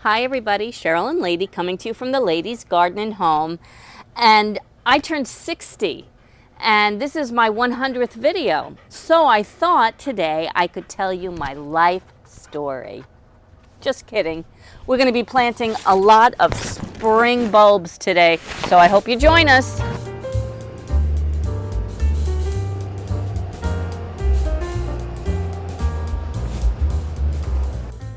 Hi everybody, Cheryl and Lady coming to you from the Ladies Garden and Home. And I turned 60 and this is my 100th video. So I thought today I could tell you my life story. Just kidding. We're going to be planting a lot of spring bulbs today, so I hope you join us.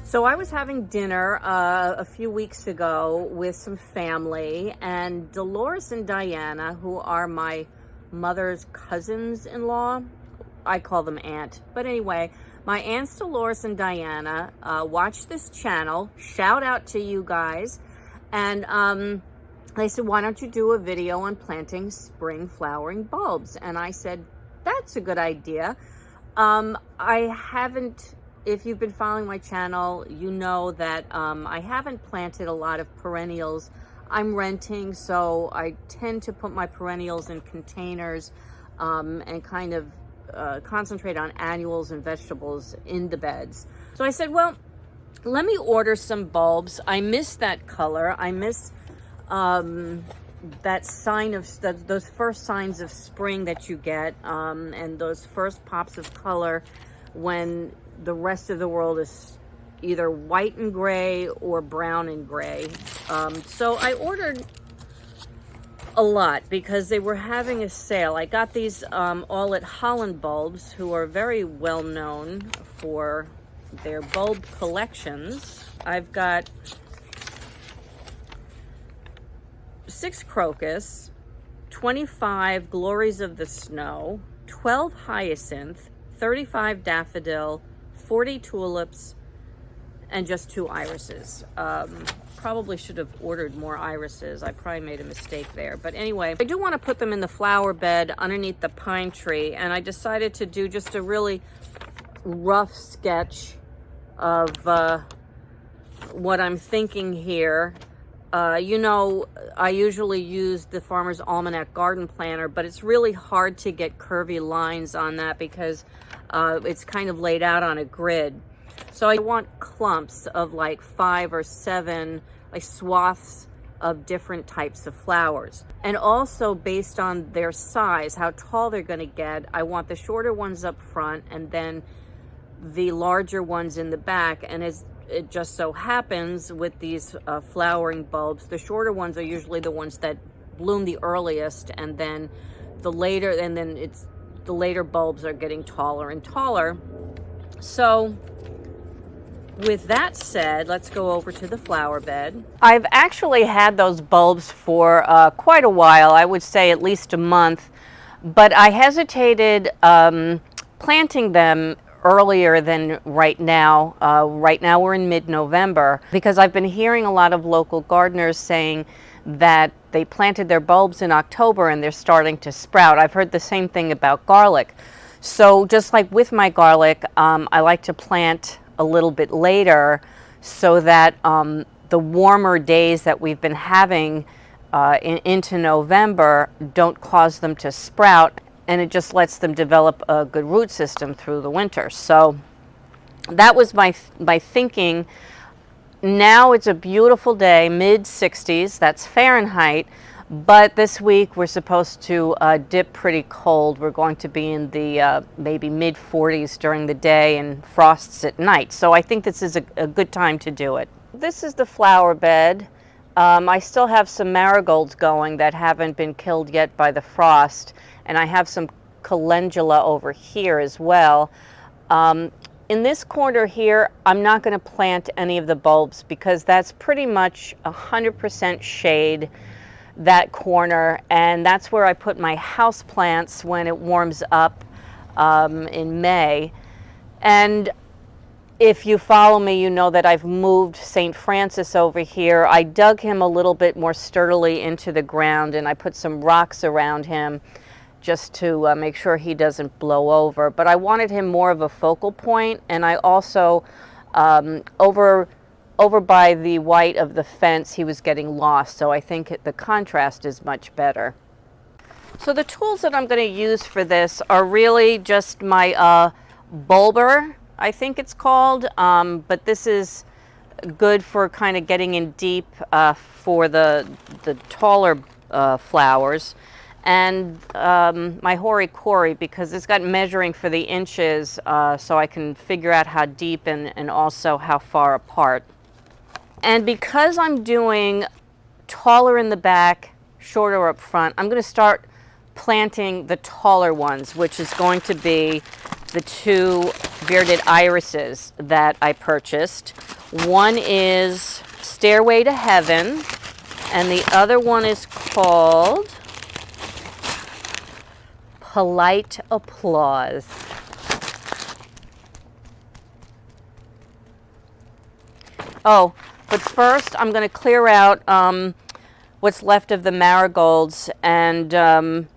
So I was having dinner a few weeks ago with some family, and Dolores and Diana, who are my mother's cousins-in-law, I call them aunt, but anyway, my aunts Dolores and Diana watch this channel. Shout out to you guys. And they said, why don't you do a video on planting spring flowering bulbs? And I said, that's a good idea. I haven't, if you've been following my channel, you know that I haven't planted a lot of perennials. I'm renting, so I tend to put my perennials in containers and kind of concentrate on annuals and vegetables in the beds. So I said, well, let me order some bulbs. I miss that color. I miss that sign of those first signs of spring that you get, and those first pops of color when the rest of the world is either white and gray or brown and gray. So I ordered a lot because they were having a sale. I got these all at Holland Bulbs, who are very well known for their bulb collections. I've got 6 crocus, 25 glories of the snow, 12 hyacinth, 35 daffodil, 40 tulips, and just 2 irises. Probably should have ordered more irises. I probably made a mistake there. But anyway, I do want to put them in the flower bed underneath the pine tree, and I decided to do just a really rough sketch of what I'm thinking here. You know, I usually use the Farmer's Almanac garden planner, but it's really hard to get curvy lines on that because it's kind of laid out on a grid. So I want clumps of like 5 or 7, like swaths of different types of flowers. And also based on their size, how tall they're going to get, I want the shorter ones up front and then the larger ones in the back. And as it just so happens with these flowering bulbs, the shorter ones are usually the ones that bloom the earliest, and then the later bulbs are getting taller and taller. So with that said, let's go over to the flower bed. I've actually had those bulbs for quite a while, I would say at least a month, but I hesitated planting them earlier than right now. Right now we're in mid-November, because I've been hearing a lot of local gardeners saying that they planted their bulbs in October and they're starting to sprout. I've heard the same thing about garlic. So just like with my garlic, I like to plant a little bit later so that the warmer days that we've been having into November don't cause them to sprout, and it just lets them develop a good root system through the winter. So that was my thinking. Now it's a beautiful day, mid-60s, that's Fahrenheit, but this week we're supposed to dip pretty cold. We're going to be in the maybe mid-40s during the day and frosts at night. So I think this is a good time to do it. This is the flower bed. I still have some marigolds going that haven't been killed yet by the frost, and I have some calendula over here as well. In this corner here, I'm not going to plant any of the bulbs because that's pretty much 100% shade, that corner, and that's where I put my house plants when it warms up in May. And if you follow me, you know that I've moved St. Francis over here. I dug him a little bit more sturdily into the ground, and I put some rocks around him just to make sure he doesn't blow over. But I wanted him more of a focal point, and I also, over by the white of the fence, he was getting lost, so I think the contrast is much better. So the tools that I'm going to use for this are really just my bulber, I think it's called, but this is good for kind of getting in deep for the taller flowers. And my Hori Kori, because it's got measuring for the inches, so I can figure out how deep and also how far apart. And because I'm doing taller in the back, shorter up front, I'm going to start planting the taller ones, which is going to be the two bearded irises that I purchased. One is Stairway to Heaven, and the other one is called Polite Applause. Oh, but first I'm going to clear out what's left of the marigolds, and I'm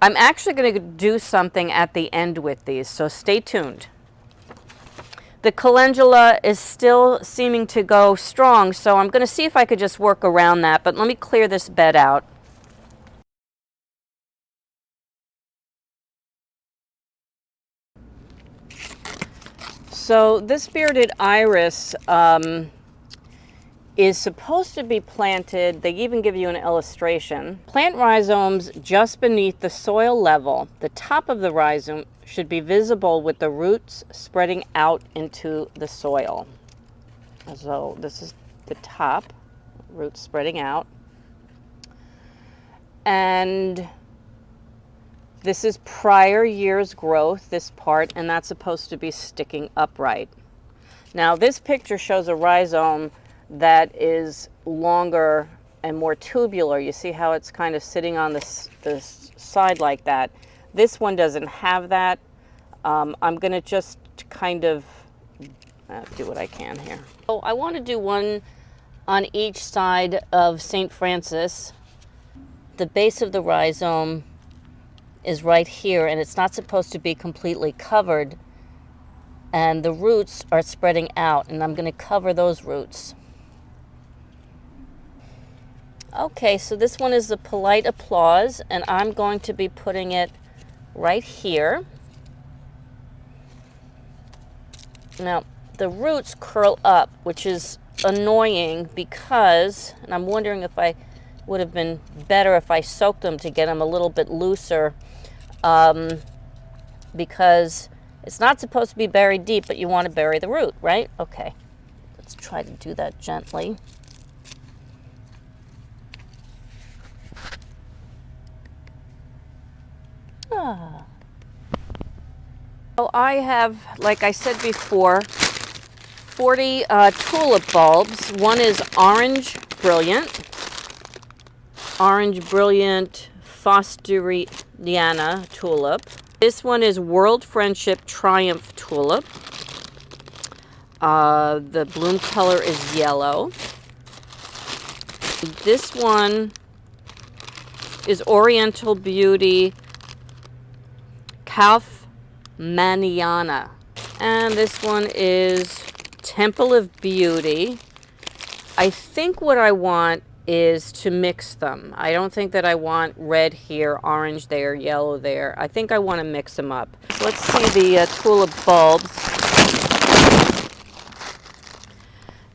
actually going to do something at the end with these, so stay tuned. The calendula is still seeming to go strong, so I'm going to see if I could just work around that, but let me clear this bed out. So this bearded iris is supposed to be planted, they even give you an illustration. Plant rhizomes just beneath the soil level. The top of the rhizome should be visible with the roots spreading out into the soil. So this is the top, roots spreading out. And this is prior year's growth, this part, and that's supposed to be sticking upright. Now this picture shows a rhizome that is longer and more tubular. You see how it's kind of sitting on this side like that. This one doesn't have that. I'm going to just kind of do what I can here. So I want to do one on each side of St. Francis. The base of the rhizome is right here, and it's not supposed to be completely covered, and the roots are spreading out, and I'm going to cover those roots. Okay, so this one is the Polite Applause, and I'm going to be putting it right here. Now, the roots curl up, which is annoying because, and I'm wondering if I would have been better if I soaked them to get them a little bit looser, because it's not supposed to be buried deep, but you want to bury the root, right? Okay, let's try to do that gently. So I have, like I said before, 40 tulip bulbs. One is Orange Brilliant Fosteriana tulip. This one is World Friendship Triumph tulip. The bloom color is yellow. This one is Oriental Beauty Kaufmanniana. And this one is Temple of Beauty. I think what I want is to mix them. I don't think that I want red here, orange there, yellow there. I think I want to mix them up. Let's see the tulip bulbs.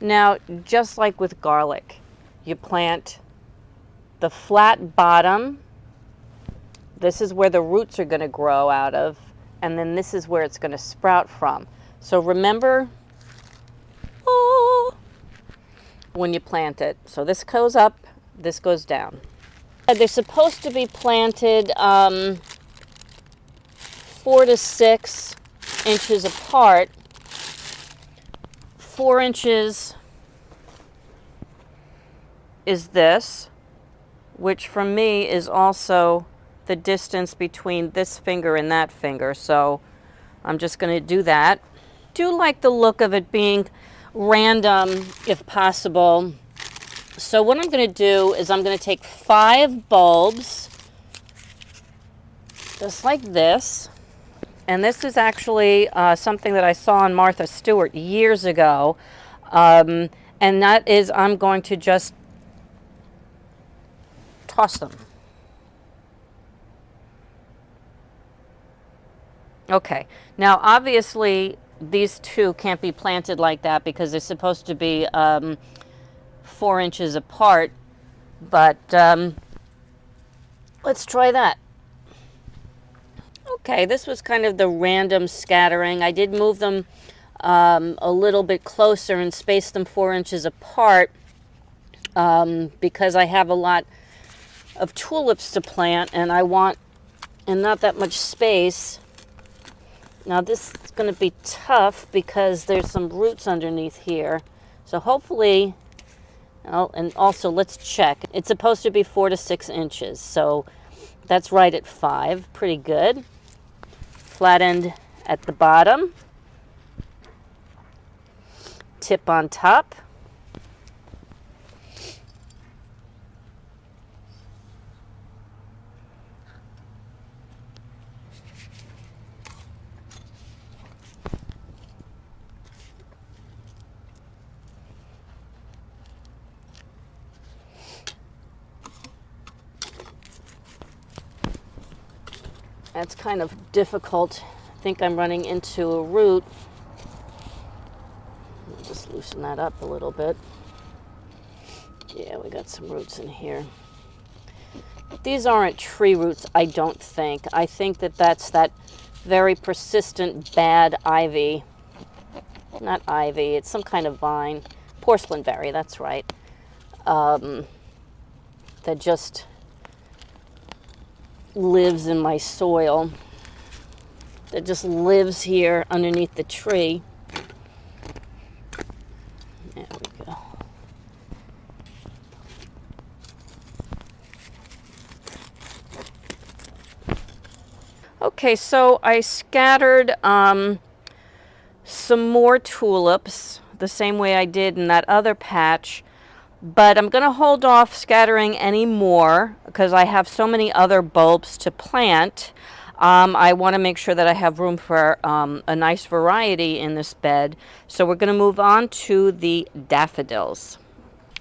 Now, just like with garlic, you plant the flat bottom. This is where the roots are going to grow out of, and then this is where it's going to sprout from. So remember, when you plant it. So this goes up, this goes down. They're supposed to be planted 4 to 6 inches apart. 4 inches is this, which for me is also the distance between this finger and that finger. So I'm just going to do that. Do like the look of it being random if possible. So what I'm going to do is I'm going to take 5 bulbs, just like this. And this is actually something that I saw on Martha Stewart years ago. And that is, I'm going to just toss them. Okay, now obviously these two can't be planted like that because they're supposed to be 4 inches apart. But let's try that. Okay, this was kind of the random scattering. I did move them a little bit closer and space them 4 inches apart because I have a lot of tulips to plant and not that much space. Now this is going to be tough because there's some roots underneath here. So hopefully, and also let's check. It's supposed to be 4 to 6 inches. So that's right at 5. Pretty good. Flat end at the bottom. Tip on top. That's kind of difficult. I think I'm running into a root. I'll just loosen that up a little bit. Yeah, we got some roots in here. These aren't tree roots, I don't think. I think that that's that very persistent bad ivy. Not ivy, it's some kind of vine. Porcelain berry, that's right. That just lives in my soil. That just lives here underneath the tree. There we go. Okay, so I scattered some more tulips the same way I did in that other patch, but I'm going to hold off scattering any more because I have so many other bulbs to plant. I want to make sure that I have room for a nice variety in this bed. So we're going to move on to the daffodils.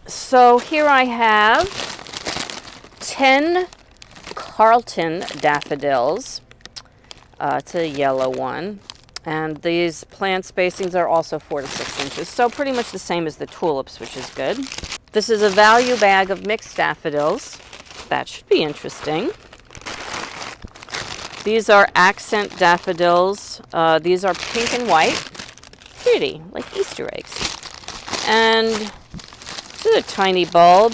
So here I have 10 Carlton daffodils. It's a yellow one. And these plant spacings are also 4 to 6 inches. So pretty much the same as the tulips, which is good. This is a value bag of mixed daffodils. That should be interesting. These are accent daffodils. These are pink and white. Pretty, like Easter eggs. And this is a tiny bulb.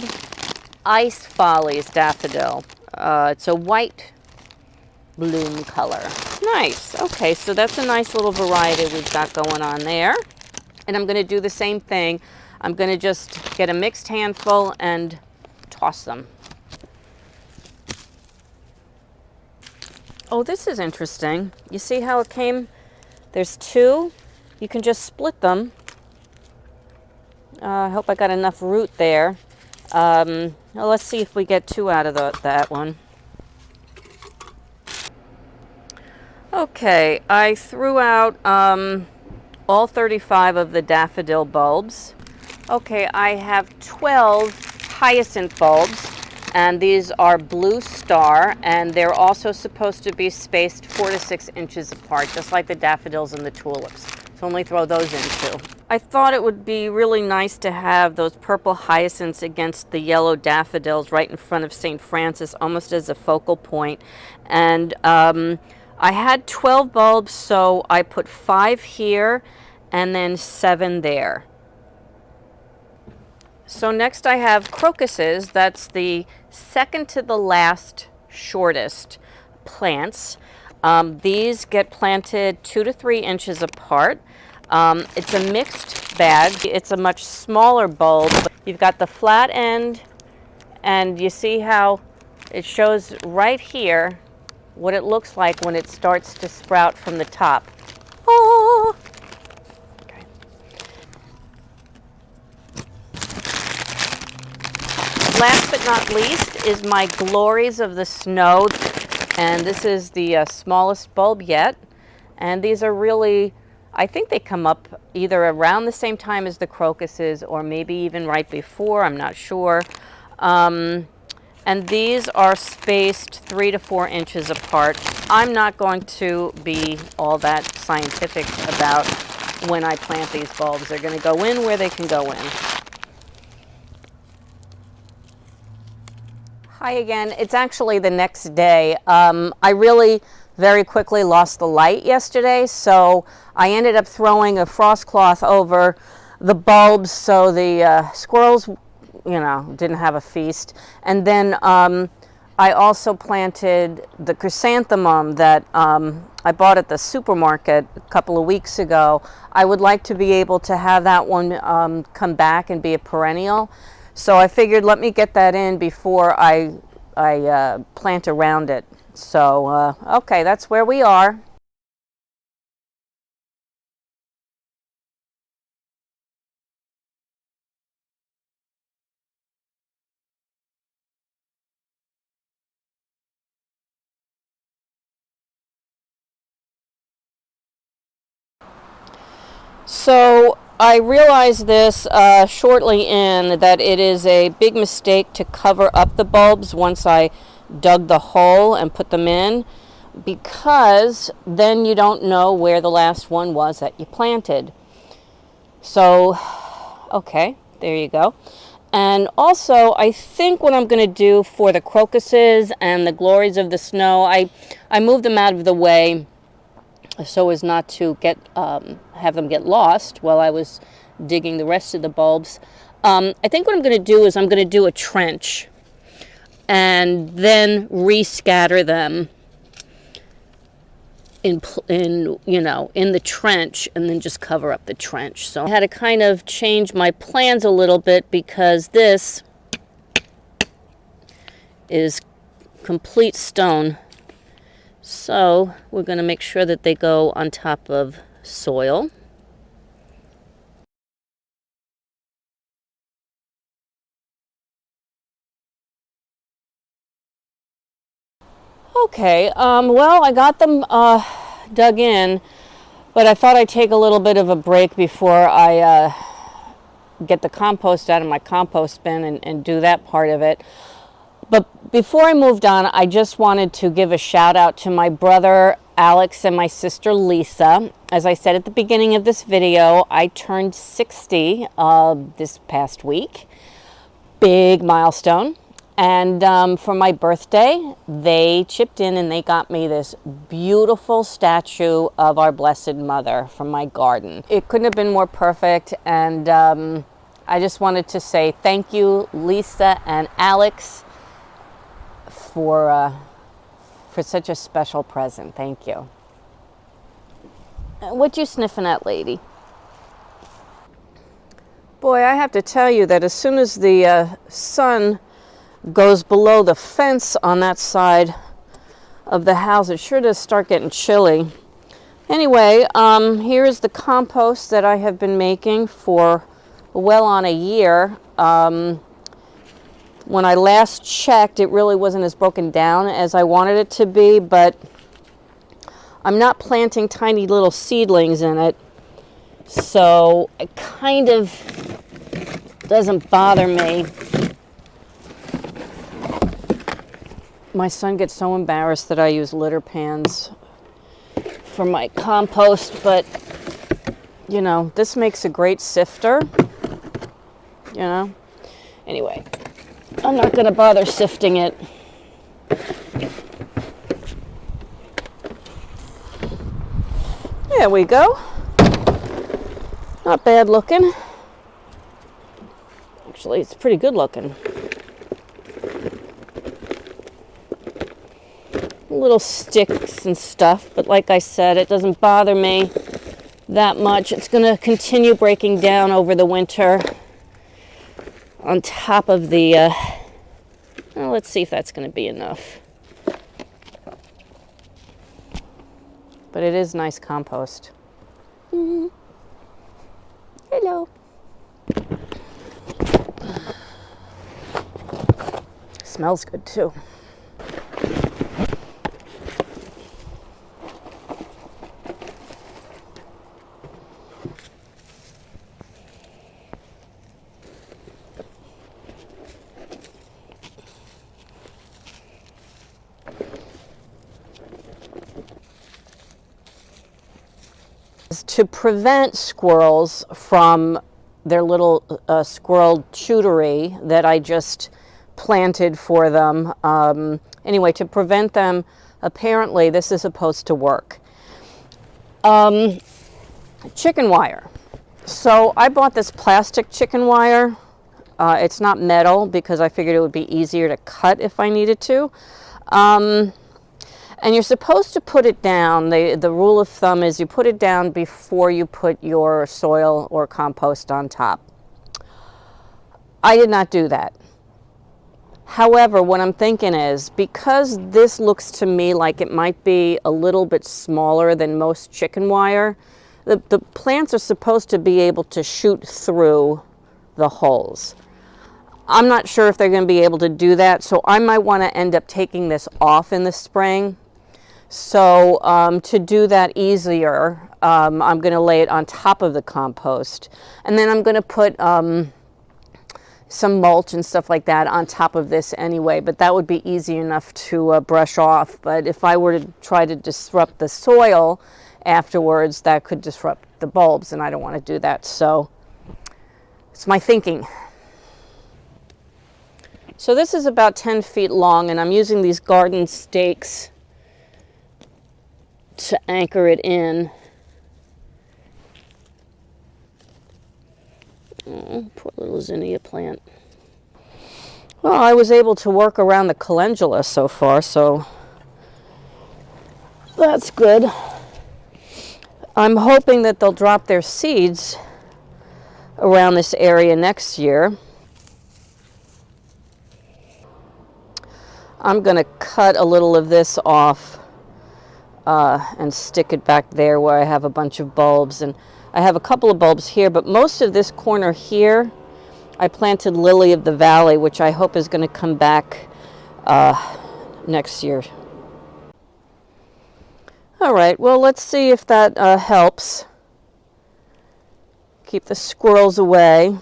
Ice Follies daffodil. It's a white bloom color. Nice. Okay, so that's a nice little variety we've got going on there. And I'm going to do the same thing. I'm going to just get a mixed handful and toss them. Oh, this is interesting. You see how it came? There's 2. You can just split them. I hope I got enough root there. Well, let's see if we get 2 out of that one. Okay, I threw out all 35 of the daffodil bulbs. Okay, I have 12 hyacinth bulbs, and these are Blue Star, and they're also supposed to be spaced 4 to 6 inches apart, just like the daffodils and the tulips. So only throw those in too. I thought it would be really nice to have those purple hyacinths against the yellow daffodils right in front of St. Francis, almost as a focal point. And I had 12 bulbs, so I put 5 here and then 7 there. So next I have crocuses. That's the second to the last shortest plants. These get planted 2 to 3 inches apart. It's a mixed bag. It's a much smaller bulb. You've got the flat end, and you see how it shows right here what it looks like when it starts to sprout from the top. Oh! Okay. Last but not least is my Glories of the Snow, and this is the smallest bulb yet. And these are really, I think they come up either around the same time as the crocuses or maybe even right before, I'm not sure. And these are spaced 3 to 4 inches apart. I'm not going to be all that scientific about when I plant these bulbs. They're going to go in where they can go in. Hi again. It's actually the next day. I really very quickly lost the light yesterday, so I ended up throwing a frost cloth over the bulbs so the squirrels, didn't have a feast. And then I also planted the chrysanthemum that I bought at the supermarket a couple of weeks ago. I would like to be able to have that one come back and be a perennial. So I figured let me get that in before I plant around it. So, okay, that's where we are. So I realized this shortly in that it is a big mistake to cover up the bulbs once I dug the hole and put them in, because then you don't know where the last one was that you planted. So, okay, there you go. And also, I think what I'm going to do for the crocuses and the glories of the snow, I moved them out of the way so as not to have them get lost while I was digging the rest of the bulbs. I think what I'm going to do is I'm going to do a trench and then rescatter them in the trench, and then just cover up the trench. So I had to kind of change my plans a little bit because this is complete stone. So we're going to make sure that they go on top of soil. Okay, well, I got them dug in, but I thought I'd take a little bit of a break before I get the compost out of my compost bin and do that part of it. But before I moved on, I just wanted to give a shout out to my brother Alex and my sister Lisa. As I said at the beginning of this video, I turned 60 this past week. Big milestone. And for my birthday, they chipped in and they got me this beautiful statue of our Blessed Mother from my garden. It couldn't have been more perfect, and I just wanted to say thank you, Lisa and Alex, for such a special present. Thank you. What you sniffing at, lady? Boy, I have to tell you that as soon as the sun goes below the fence on that side of the house, it sure does start getting chilly. Anyway, here is the compost that I have been making for well on a year. When I last checked, it really wasn't as broken down as I wanted it to be, but I'm not planting tiny little seedlings in it, so it kind of doesn't bother me. My son gets so embarrassed that I use litter pans for my compost, but this makes a great sifter, Anyway, I'm not going to bother sifting it. There we go. Not bad looking. Actually, it's pretty good looking. Little sticks and stuff, but like I said, it doesn't bother me that much. It's going to continue breaking down over the winter on top of the well, let's see if that's going to be enough. But it is nice compost. Mm-hmm. Hello. Smells good too. to prevent squirrels from their little squirrel shootery that I just planted for them. Anyway, to prevent them, apparently this is supposed to work. Chicken wire. So I bought this plastic chicken wire. It's not metal because I figured it would be easier to cut if I needed to. And you're supposed to put it down. The rule of thumb is you put it down before you put your soil or compost on top. I did not do that. However, what I'm thinking is, because this looks to me like it might be a little bit smaller than most chicken wire, the plants are supposed to be able to shoot through the holes. I'm not sure if they're going to be able to do that, so I might want to end up taking this off in the spring. So to do that easier, I'm going to lay it on top of the compost. And then I'm going to put some mulch and stuff like that on top of this anyway, but that would be easy enough to brush off. But if I were to try to disrupt the soil afterwards, that could disrupt the bulbs, and I don't want to do that. So it's my thinking. So this is about 10 feet long, and I'm using these garden stakes to anchor it in. Oh, poor little zinnia plant. Well, I was able to work around the calendula so far, so that's good. I'm hoping that they'll drop their seeds around this area next year. I'm going to cut a little of this off and stick it back there where I have a bunch of bulbs. And I have a couple of bulbs here, but most of this corner here, I planted Lily of the Valley, which I hope is going to come back next year. All right, well, let's see if that helps. Keep the squirrels away,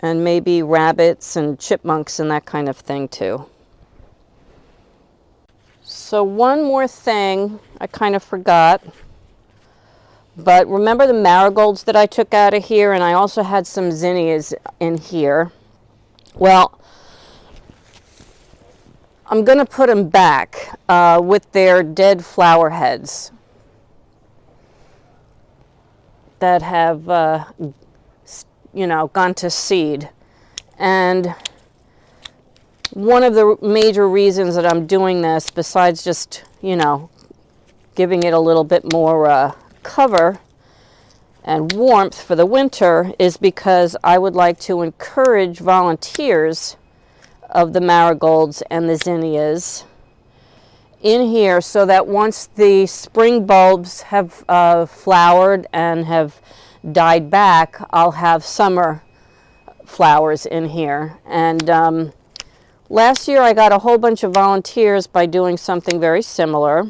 and maybe rabbits and chipmunks and that kind of thing too. So one more thing I kind of forgot, but remember the marigolds that I took out of here, and I also had some zinnias in here. Well, I'm going to put them back with their dead flower heads that have, you know, gone to seed. And one of the major reasons that I'm doing this, besides just, you know, giving it a little bit more cover and warmth for the winter, is because I would like to encourage volunteers of the marigolds and the zinnias in here, so that once the spring bulbs have flowered and have died back, I'll have summer flowers in here. And last year I got a whole bunch of volunteers by doing something very similar.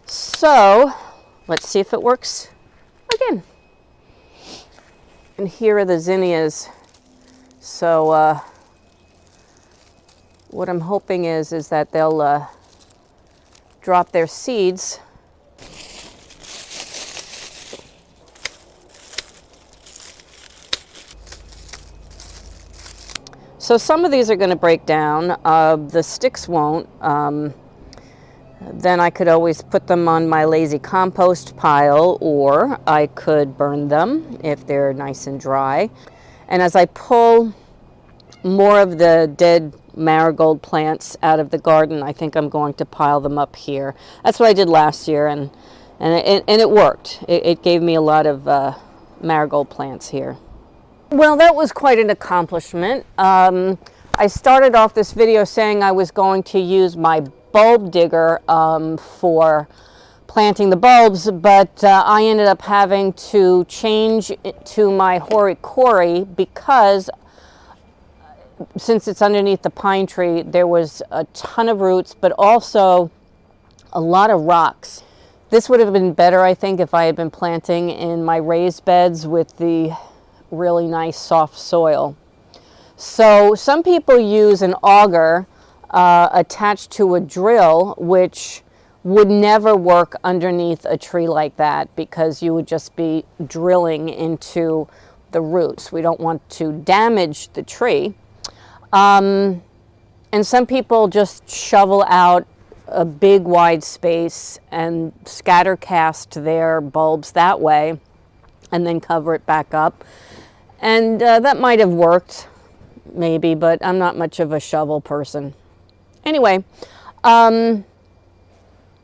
So let's see if it works again. And here are the zinnias. So what I'm hoping is that they'll drop their seeds. So some of these are going to break down. The sticks won't. Then I could always put them on my lazy compost pile, or I could burn them if they're nice and dry. And as I pull more of the dead marigold plants out of the garden, I think I'm going to pile them up here. That's what I did last year, and it worked. It gave me a lot of marigold plants here. Well, that was quite an accomplishment. I started off this video saying I was going to use my bulb digger for planting the bulbs, but I ended up having to change it to my hori-kori because since it's underneath the pine tree, there was a ton of roots, but also a lot of rocks. This would have been better, I think, if I had been planting in my raised beds with the really nice soft soil. So some people use an auger attached to a drill, which would never work underneath a tree like that because you would just be drilling into the roots. We don't want to damage the tree. And some people just shovel out a big wide space and scatter cast their bulbs that way and then cover it back up. And that might have worked, maybe, but I'm not much of a shovel person. Anyway,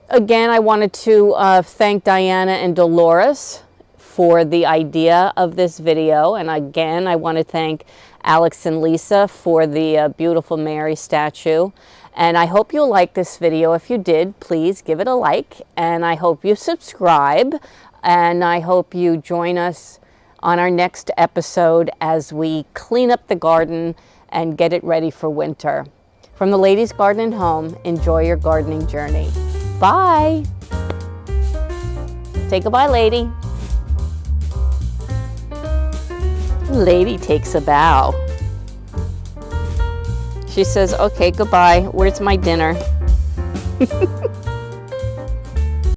again, I wanted to thank Diana and Dolores for the idea of this video. And again, I want to thank Alex and Lisa for the beautiful Mary statue. And I hope you'll like this video. If you did, please give it a like. And I hope you subscribe. And I hope you join us on our next episode as we clean up the garden and get it ready for winter. From the Ladies Garden and Home, enjoy your gardening journey. Bye. Say goodbye, lady. Lady takes a bow. She says, okay, goodbye. Where's my dinner?